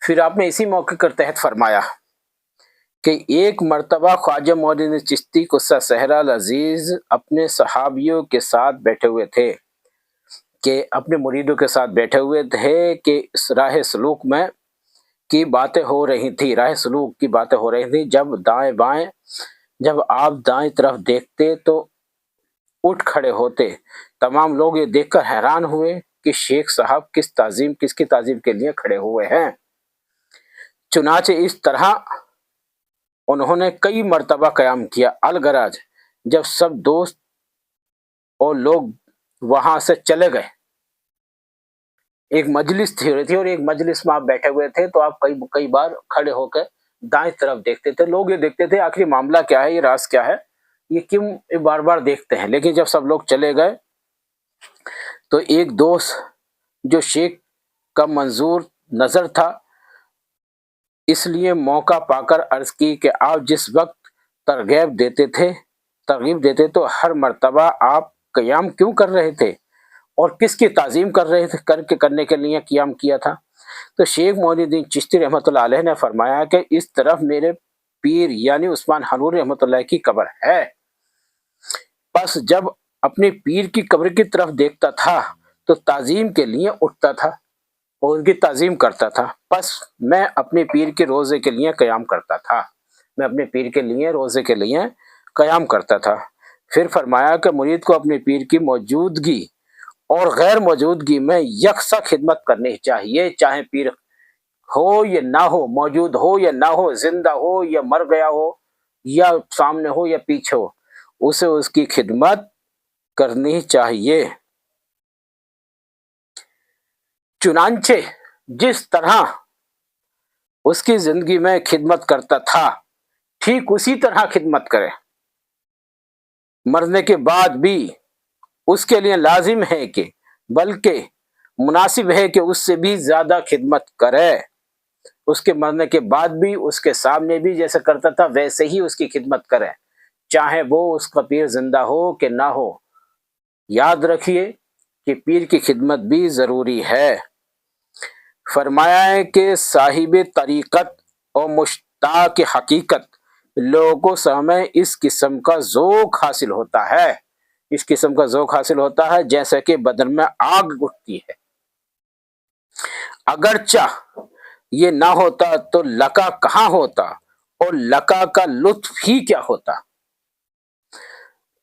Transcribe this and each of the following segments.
پھر آپ نے اسی موقع کے تحت فرمایا کہ ایک مرتبہ خواجہ معین الدین چشتی قصہ صحرا العزیز اپنے صحابیوں کے ساتھ بیٹھے ہوئے تھے، کہ اپنے مریدوں کے ساتھ بیٹھے ہوئے تھے کہ اس راہ سلوک میں کی باتیں ہو رہی تھی، راہ سلوک کی باتیں ہو رہی تھی۔ جب آپ دائیں طرف دیکھتے تو اٹھ کھڑے ہوتے۔ تمام لوگ یہ دیکھ کر حیران ہوئے کہ شیخ صاحب کس کی تعظیم کے لیے کھڑے ہوئے ہیں۔ چنانچہ اس طرح انہوں نے کئی مرتبہ قیام کیا۔ الغرض جب سب دوست اور لوگ وہاں سے چلے گئے، ایک مجلس تھی اور ایک مجلس میں آپ بیٹھے ہوئے تھے تو آپ کئی بار کھڑے ہو کے دائیں طرف دیکھتے تھے۔ لوگ یہ دیکھتے تھے آخری معاملہ کیا ہے، یہ راز کیا ہے، یہ کیوں بار بار دیکھتے ہیں۔ لیکن جب سب لوگ چلے گئے تو ایک دوست جو شیخ کا منظور نظر تھا، اس لیے موقع پا کر عرض کی کہ آپ جس وقت ترغیب دیتے تو ہر مرتبہ آپ قیام کیوں کر رہے تھے اور کس کی تعظیم کر رہے تھے، کرنے کے لیے قیام کیا تھا؟ تو شیخ معین الدین چشتی رحمۃ اللہ علیہ نے فرمایا کہ اس طرف میرے پیر یعنی عثمان حنوری رحمۃ اللہ کی قبر ہے، پس جب اپنے پیر کی قبر کی طرف دیکھتا تھا تو تعظیم کے لیے اٹھتا تھا اور ان کی تعظیم کرتا تھا، پس میں اپنے پیر کے روزے کے لیے قیام کرتا تھا۔ پھر فرمایا کہ مرید کو اپنے پیر کی موجودگی اور غیر موجودگی میں یکساں خدمت کرنی چاہیے، چاہے پیر ہو یا نہ ہو، موجود ہو یا نہ ہو، زندہ ہو یا مر گیا ہو، یا سامنے ہو یا پیچھے ہو، اسے اس کی خدمت کرنی چاہیے۔ چنانچہ جس طرح اس کی زندگی میں خدمت کرتا تھا ٹھیک اسی طرح خدمت کرے، مرنے کے بعد بھی اس کے لیے لازم ہے کہ بلکہ مناسب ہے کہ اس سے بھی زیادہ خدمت کرے، اس کے مرنے کے بعد بھی اس کے سامنے بھی جیسے کرتا تھا ویسے ہی اس کی خدمت کرے، چاہے وہ اس کا پیر زندہ ہو کہ نہ ہو۔ یاد رکھیے کہ پیر کی خدمت بھی ضروری ہے۔ فرمایا ہے کہ صاحب طریقت اور مشتاق حقیقت لوگوں سے ہمیں اس قسم کا ذوق حاصل ہوتا ہے جیسے کہ بدن میں آگ اٹھتی ہے۔ اگرچہ یہ نہ ہوتا تو لقا کہاں ہوتا اور لقا کا لطف ہی کیا ہوتا۔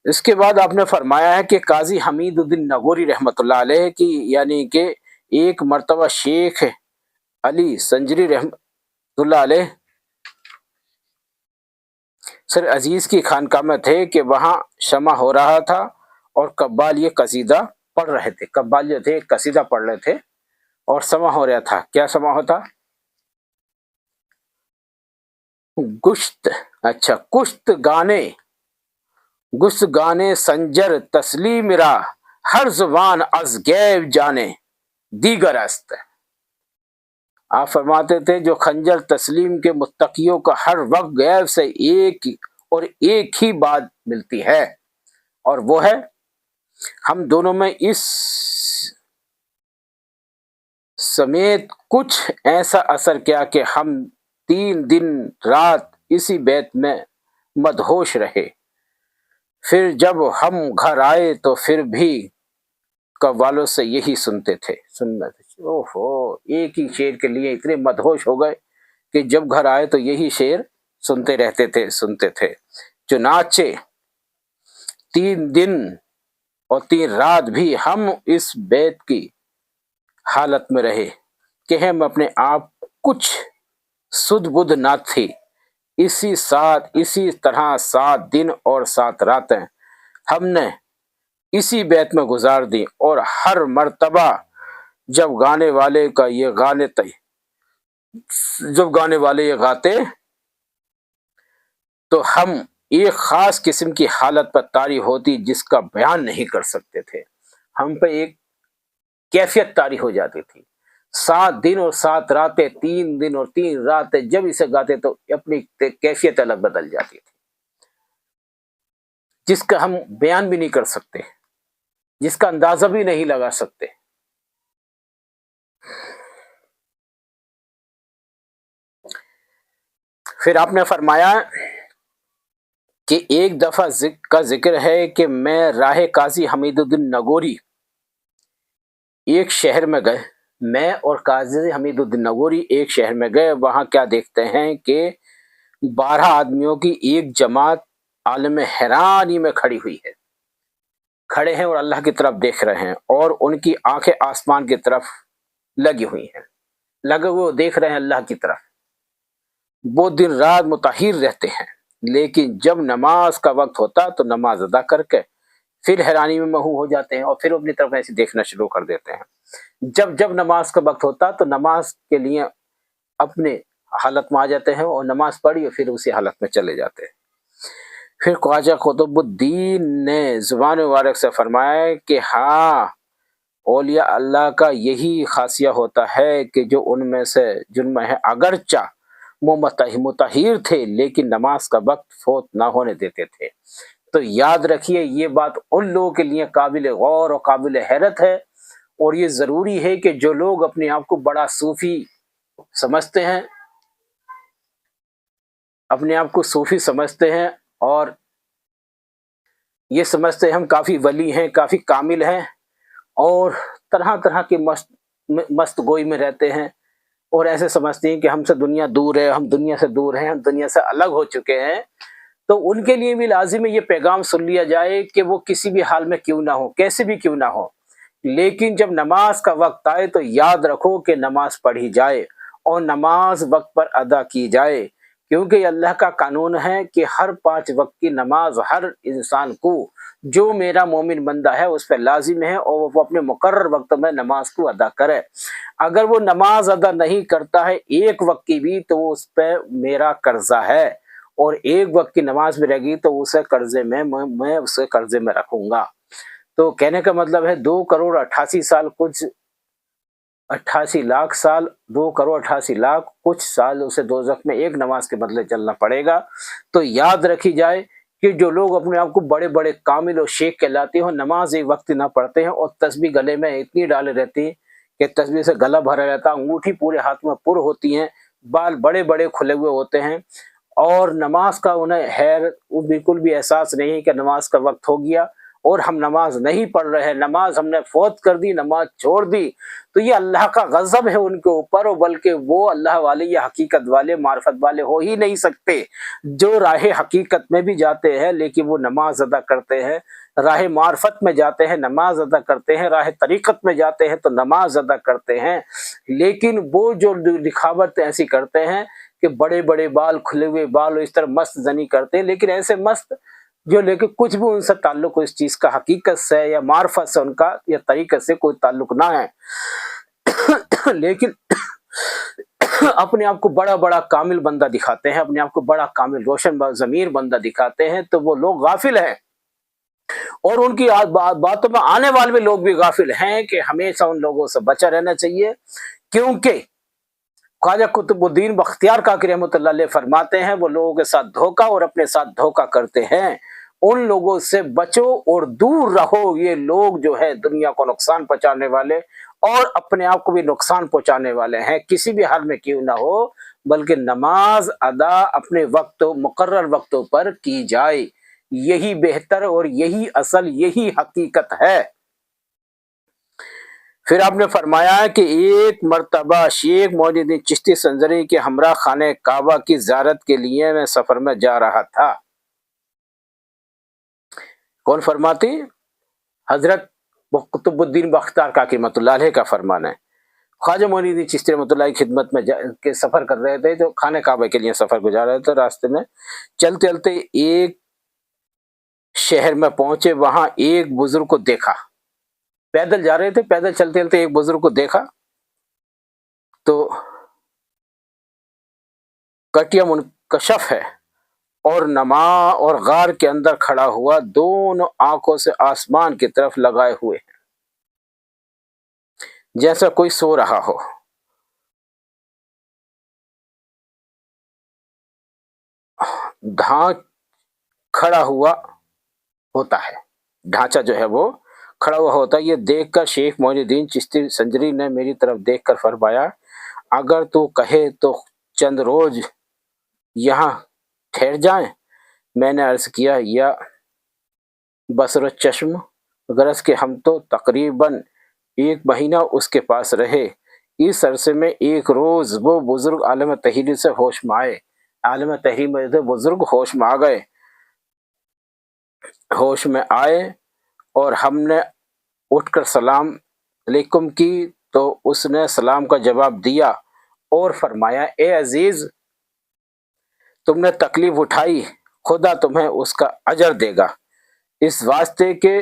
اس کے بعد آپ نے فرمایا ہے کہ قاضی حمید الدین نگوری رحمۃ اللہ علیہ کی یعنی کہ ایک مرتبہ شیخ علی سنجری رحمۃ اللہ علیہ سر عزیز کی خانقاہ میں تھے کہ وہاں شمع ہو رہا تھا اور قبال یہ قصیدہ پڑھ رہے تھے، قبال جو تھے قصیدہ پڑھ رہے تھے اور سمع ہو رہا تھا۔ کیا سمع ہوتا؟ گشت گانے سنجر تسلیم را ہر زبان از غیب جانے دیگر است۔ آپ فرماتے تھے جو خنجر تسلیم کے متقیوں کا ہر وقت غیب سے ایک ہی بات ملتی ہے، اور وہ ہے ہم دونوں میں اس سمیت کچھ ایسا اثر کیا کہ ہم 3 دن رات اسی بیت میں مدہوش رہے۔ پھر جب ہم گھر آئے تو پھر بھی قوالوں سے یہی سنتے تھے۔ ایک ہی شعر کے لیے اتنے مدہوش ہو گئے کہ جب گھر آئے تو یہی شعر سنتے تھے۔ چنانچہ 3 دن اور 3 رات بھی ہم اس بیت کی حالت میں رہے کہ ہم اپنے آپ کچھ سدھ بدھ نہ تھی۔ اسی طرح 7 دن اور 7 راتیں ہم نے اسی بیت میں گزار دی، اور ہر مرتبہ جب گانے والے یہ گاتے تو ہم ایک خاص قسم کی حالت پر طاری ہوتی جس کا بیان نہیں کر سکتے تھے۔ ہم پہ ایک کیفیت طاری ہو جاتی تھی۔ 7 دن اور 7 راتیں، 3 دن اور 3 راتیں جب اسے گاتے تو اپنی کیفیت الگ بدل جاتی تھی، جس کا ہم بیان بھی نہیں کر سکتے، جس کا اندازہ بھی نہیں لگا سکتے۔ پھر آپ نے فرمایا کہ ایک دفعہ کا ذکر ہے کہ میں راہ قاضی حمید الدین نگوری ایک شہر میں گئے، میں اور قاضی حمید الدین نگوری ایک شہر میں گئے، وہاں کیا دیکھتے ہیں کہ 12 آدمیوں کی ایک جماعت عالم حیرانی میں کھڑی ہوئی ہے، کھڑے ہیں اور اللہ کی طرف دیکھ رہے ہیں، اور ان کی آنکھیں آسمان کی طرف لگی ہوئی ہیں، لگے ہوئے دیکھ رہے ہیں اللہ کی طرف۔ وہ دن رات متحر رہتے ہیں، لیکن جب نماز کا وقت ہوتا تو نماز ادا کر کے پھر حیرانی میں مہو ہو جاتے ہیں اور پھر اپنی طرف ایسے دیکھنا شروع کر دیتے ہیں۔ جب جب نماز کا وقت ہوتا تو نماز کے لیے اپنے حالت میں آ جاتے ہیں اور نماز پڑھی اور پھر اسی حالت میں چلے جاتے ہیں۔ پھر خواجہ قطب الدین نے زبان مبارک سے فرمایا کہ ہاں، اولیاء اللہ کا یہی خاصیہ ہوتا ہے کہ جو ان میں سے جن میں ہے اگرچہ وہ متحر تھے لیکن نماز کا وقت فوت نہ ہونے دیتے تھے۔ تو یاد رکھیے یہ بات ان لوگوں کے لیے قابل غور اور قابل حیرت ہے، اور یہ ضروری ہے کہ جو لوگ اپنے آپ کو بڑا صوفی سمجھتے ہیں، اپنے آپ کو صوفی سمجھتے ہیں اور یہ سمجھتے ہیں ہم کافی ولی ہیں، کافی کامل ہیں، اور طرح طرح کی مست گوئی میں رہتے ہیں، اور ایسے سمجھتے ہیں کہ ہم سے دنیا دور ہے، ہم دنیا سے دور ہیں، ہم دنیا سے الگ ہو چکے ہیں، تو ان کے لیے بھی لازم ہے یہ پیغام سن لیا جائے کہ وہ کسی بھی حال میں کیوں نہ ہو، کیسے بھی کیوں نہ ہو، لیکن جب نماز کا وقت آئے تو یاد رکھو کہ نماز پڑھی جائے اور نماز وقت پر ادا کی جائے، کیونکہ یہ اللہ کا قانون ہے کہ ہر 5 وقت کی نماز ہر انسان کو، جو میرا مومن بندہ ہے اس پہ لازم ہے، اور وہ اپنے مقرر وقت میں نماز کو ادا کرے۔ اگر وہ نماز ادا نہیں کرتا ہے ایک وقت کی بھی تو وہ اس پہ میرا قرضہ ہے، اور ایک وقت کی نماز بھی رہ گئی تو اسے قرضے میں اسے قرضے میں رکھوں گا۔ تو کہنے کا مطلب ہے 2,88,00,000 کچھ 88,00,000 سال، 2,88,00,000 کچھ سال اسے دوزخ میں ایک نماز کے بدلے چلنا پڑے گا۔ تو یاد رکھی جائے کہ جو لوگ اپنے آپ کو بڑے بڑے کامل اور شیخ کہلاتے ہیں، نماز ایک وقت نہ پڑھتے ہیں، اور تسبیح گلے میں اتنی ڈالے رہتی ہیں کہ تسبیح سے گلا بھرا رہتا، انگوٹھی پورے ہاتھ میں پر ہوتی ہیں، بال بڑے بڑے کھلے ہوئے ہوتے ہیں، اور نماز کا انہیں بالکل بھی احساس نہیں ہے کہ نماز کا وقت ہو گیا اور ہم نماز نہیں پڑھ رہے، نماز ہم نے فوت کر دی، نماز چھوڑ دی، تو یہ اللہ کا غضب ہے ان کے اوپر، اور بلکہ وہ اللہ والے یا حقیقت والے معرفت والے ہو ہی نہیں سکتے۔ جو راہ حقیقت میں بھی جاتے ہیں لیکن وہ نماز ادا کرتے ہیں، راہ معرفت میں جاتے ہیں نماز ادا کرتے ہیں، راہ طریقت میں جاتے ہیں تو نماز ادا کرتے ہیں، لیکن وہ جو دکھاوٹ ایسی کرتے ہیں کہ بڑے بڑے بال، کھلے ہوئے بال، اور اس طرح مست زنی کرتے ہیں، لیکن ایسے مست جو لیکن کچھ بھی ان سے تعلق اس چیز کا حقیقت سے یا معرفت سے ان کا یا طریقت سے کوئی تعلق نہ ہے، لیکن اپنے آپ کو بڑا بڑا کامل بندہ دکھاتے ہیں، اپنے آپ کو بڑا کامل روشن ضمیر بندہ دکھاتے ہیں، تو وہ لوگ غافل ہیں، اور ان کی باتوں میں آنے والے لوگ بھی غافل ہیں کہ ہمیشہ ان لوگوں سے بچا رہنا چاہیے، کیونکہ خواجہ قطب الدین بختیار کاکی رحمۃ اللہ علیہ فرماتے ہیں وہ لوگوں کے ساتھ دھوکہ اور اپنے ساتھ دھوکہ کرتے ہیں، ان لوگوں سے بچو اور دور رہو، یہ لوگ جو ہے دنیا کو نقصان پہنچانے والے اور اپنے آپ کو بھی نقصان پہنچانے والے ہیں، کسی بھی حال میں کیوں نہ ہو، بلکہ نماز ادا اپنے مقرر وقتوں پر کی جائے، یہی بہتر اور یہی اصل، یہی حقیقت ہے۔ پھر آپ نے فرمایا کہ ایک مرتبہ شیخ معین الدین چشتی سنجری کے ہمراہ خانہ کعبہ کی زیارت کے لیے میں سفر میں جا رہا تھا۔ کون فرماتی؟ حضرت قطب الدین بختیار کاکی رحمۃ اللہ علیہ کا فرمان ہے۔ خواجہ معین الدین چشتی رحمۃ اللہ کی خدمت میں کے سفر کر رہے تھے، تو خانہ کعبہ کے لیے سفر گزار رہے تھے، راستے میں چلتے چلتے ایک شہر میں پہنچے، وہاں ایک بزرگ کو دیکھا، پیدل جا رہے تھے، پیدل چلتے چلتے ایک بزرگ کو دیکھا تو کٹیا منکشف ہے اور اور غار کے اندر کھڑا ہوا، دونوں آنکھوں سے آسمان کی طرف لگائے ہوئے ہیں، جیسا کوئی سو رہا ہو۔ کھڑا ہوا ہوتا ہے، ڈھانچہ جو ہے وہ کھڑا ہوا ہوتا ہے۔ یہ دیکھ کر شیخ معین الدین چشتی سنجری نے میری طرف دیکھ کر فرمایا، اگر تو کہے تو چند روز یہاں ٹھہر جائیں؟ میں نے عرض کیا یا بصر چشم، غرض کہ ہم تو تقریباً 1 مہینہ اس کے پاس رہے۔ اس عرصے میں ایک روز وہ بزرگ عالم تحریر سے ہوش میں آئے، عالم تحریر میں سے بزرگ ہوش میں آ گئے، ہوش میں آئے اور ہم نے اٹھ کر سلام علیکم کی تو اس نے سلام کا جواب دیا اور فرمایا اے عزیز، تم نے تکلیف اٹھائی، خدا تمہیں اس کا اجر دے گا، اس واسطے کے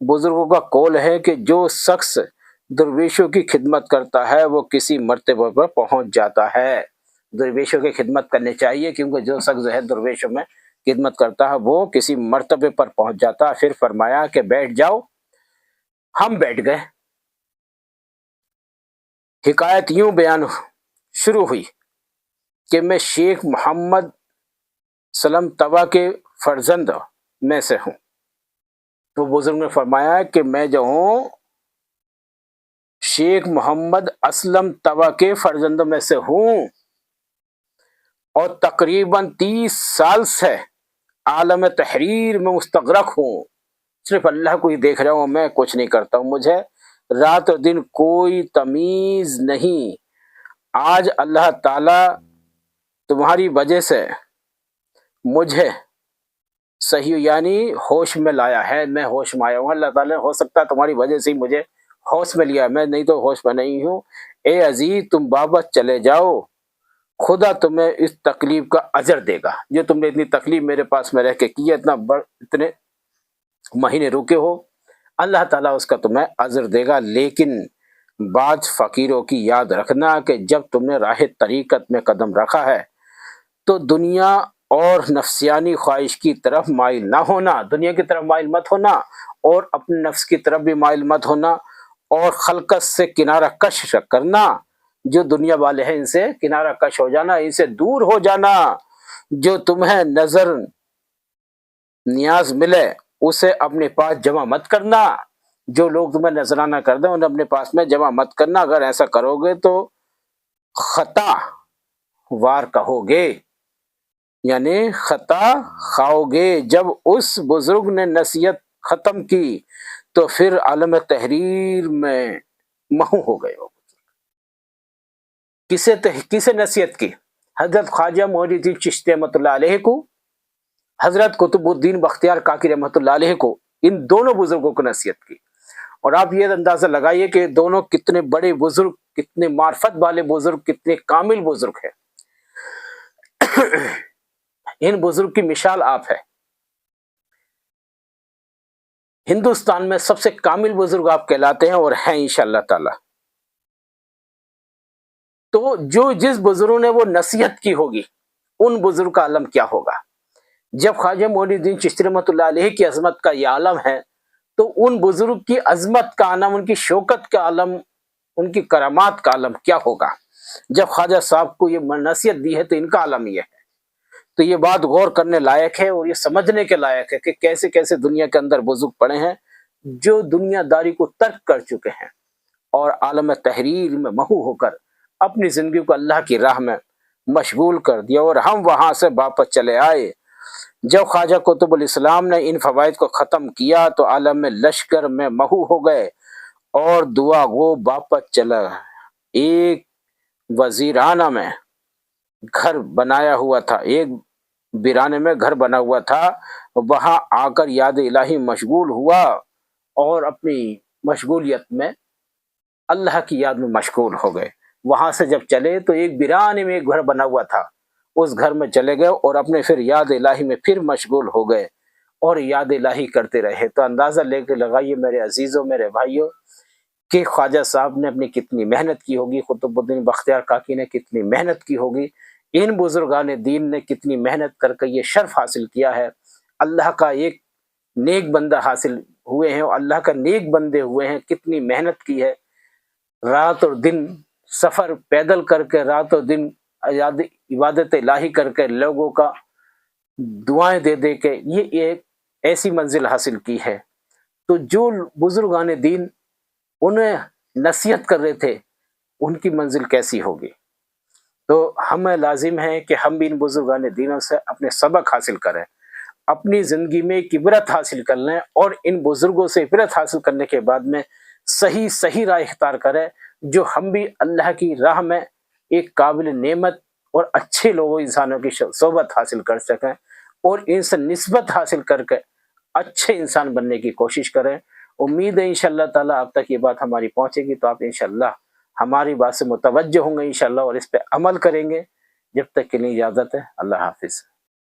بزرگوں کا قول ہے کہ جو شخص درویشوں کی خدمت کرتا ہے وہ کسی مرتبہ پر پہنچ جاتا ہے۔ درویشوں کی خدمت کرنی چاہیے، کیونکہ جو شخص ہے درویشوں میں خدمت کرتا ہے وہ کسی مرتبے پر پہنچ جاتا ہے۔ پھر فرمایا کہ بیٹھ جاؤ، ہم بیٹھ گئے۔ حکایت یوں بیان شروع ہوئی کہ میں شیخ محمد سلم طبع کے فرزند میں سے ہوں۔ تو بزرگ نے فرمایا کہ میں جو ہوں شیخ محمد اسلم طبع کے فرزندوں میں سے ہوں اور تقریباً 30 سال سے عالم تحریر میں مستغرق ہوں، صرف اللہ کو ہی دیکھ رہا ہوں، میں کچھ نہیں کرتا ہوں، مجھے رات اور دن کوئی تمیز نہیں۔ آج اللہ تعالی تمہاری وجہ سے مجھے صحیح یعنی ہوش میں لایا ہے، میں ہوش میں آیا ہوں، اللہ تعالیٰ نے ہو سکتا ہے تمہاری وجہ سے ہی مجھے ہوش میں لیا، میں نہیں تو ہوش میں نہیں ہوں۔ اے عزیز، تم واپس چلے جاؤ، خدا تمہیں اس تکلیف کا اجر دے گا، جو تم نے اتنی تکلیف میرے پاس میں رہ کے کی ہے، اتنے مہینے رکے ہو، اللہ تعالیٰ اس کا تمہیں اجر دے گا۔ لیکن بعض فقیروں کی یاد رکھنا کہ جب تم نے راہ طریقت میں قدم رکھا ہے تو دنیا اور نفسیانی خواہش کی طرف مائل نہ ہونا، دنیا کی طرف مائل مت ہونا اور اپنے نفس کی طرف بھی مائل مت ہونا، اور خلقت سے کنارہ کش کرنا، جو دنیا والے ہیں ان سے کنارہ کش ہو جانا، ان سے دور ہو جانا، جو تمہیں نظر نیاز ملے اسے اپنے پاس جمع مت کرنا، جو لوگ تمہیں نذرانہ کر دیں انہیں اپنے پاس میں جمع مت کرنا، اگر ایسا کرو گے تو خطا وار کہو گے، یعنی خطا کھاؤ گے۔ جب اس بزرگ نے نصیحت ختم کی تو پھر عالم تحریر میں محو ہو گئے۔ کسے نصیحت کی؟ حضرت خواجہ معین الدین چشتی رحمۃ اللہ علیہ کو، حضرت قطب الدین بختیار کاکی رحمۃ اللہ علیہ کو، ان دونوں بزرگوں کو نصیحت کی۔ اور آپ یہ اندازہ لگائیے کہ دونوں کتنے بڑے بزرگ، کتنے معرفت والے بزرگ، کتنے کامل بزرگ ہیں۔ ان بزرگ کی مثال آپ ہے، ہندوستان میں سب سے کامل بزرگ آپ کہلاتے ہیں اور ہیں انشاءاللہ تعالی۔ تو جو جس بزرگ نے وہ نصیحت کی ہوگی ان بزرگ کا عالم کیا ہوگا۔ جب خواجہ معین الدین چشتی رحمۃ اللہ علیہ کی عظمت کا یہ عالم ہے تو ان بزرگ کی عظمت کا عالم، ان کی شوکت کا عالم، ان کی کرامات کا عالم کیا ہوگا۔ جب خواجہ صاحب کو یہ نصیحت دی ہے تو ان کا عالم یہ ہے۔ تو یہ بات غور کرنے لائق ہے اور یہ سمجھنے کے لائق ہے کہ کیسے کیسے دنیا کے اندر بزرگ پڑے ہیں جو دنیا داری کو ترک کر چکے ہیں اور عالم تحریر میں محو ہو کر اپنی زندگی کو اللہ کی راہ میں مشغول کر دیا، اور ہم وہاں سے واپس چلے آئے۔ جب خواجہ قطب الاسلام نے ان فوائد کو ختم کیا تو عالم لشکر میں محو ہو گئے اور دعا گو واپس چلا۔ ایک وزیرانہ میں گھر بنایا ہوا تھا، ایک بیرانے میں گھر بنا ہوا تھا، وہاں آ کر یاد الہی مشغول ہوا اور اپنی مشغولیت میں اللہ کی یاد میں مشغول ہو گئے۔ وہاں سے جب چلے تو ایک بیرانے میں ایک گھر بنا ہوا تھا، اس گھر میں چلے گئے اور اپنے پھر یاد الہی میں پھر مشغول ہو گئے اور یاد الہی کرتے رہے۔ تو اندازہ لے کے لگائیے میرے عزیزوں، میرے بھائیوں، کہ خواجہ صاحب نے اپنی کتنی محنت کی ہوگی، قطب الدین بختیار کاکی نے کتنی محنت کی ہوگی، ان بزرگان دین نے کتنی محنت کر کے یہ شرف حاصل کیا ہے، اللہ کا ایک نیک بندہ حاصل ہوئے ہیں اور اللہ کا نیک بندے ہوئے ہیں، کتنی محنت کی ہے، رات اور دن سفر پیدل کر کے، رات اور دن عبادت الہی کر کے، لوگوں کا دعائیں دے دے کے یہ ایک ایسی منزل حاصل کی ہے۔ تو جو بزرگان دین انہیں نصیحت کر رہے تھے ان کی منزل کیسی ہوگی۔ تو ہمیں لازم ہے کہ ہم بھی ان بزرگان دینوں سے اپنے سبق حاصل کریں، اپنی زندگی میں ایک عبرت حاصل کر لیں، اور ان بزرگوں سے عبرت حاصل کرنے کے بعد میں صحیح راہ اختیار کریں، جو ہم بھی اللہ کی راہ میں ایک قابل نعمت اور اچھے لوگوں انسانوں کی صحبت حاصل کر سکیں، اور ان سے نسبت حاصل کر کے اچھے انسان بننے کی کوشش کریں۔ امید ہے انشاءاللہ تعالیٰ آپ تک یہ بات ہماری پہنچے گی، تو آپ انشاءاللہ ہماری بات سے متوجہ ہوں گے انشاءاللہ، اور اس پہ عمل کریں گے۔ جب تک کے لیے اجازت ہے، اللہ حافظ۔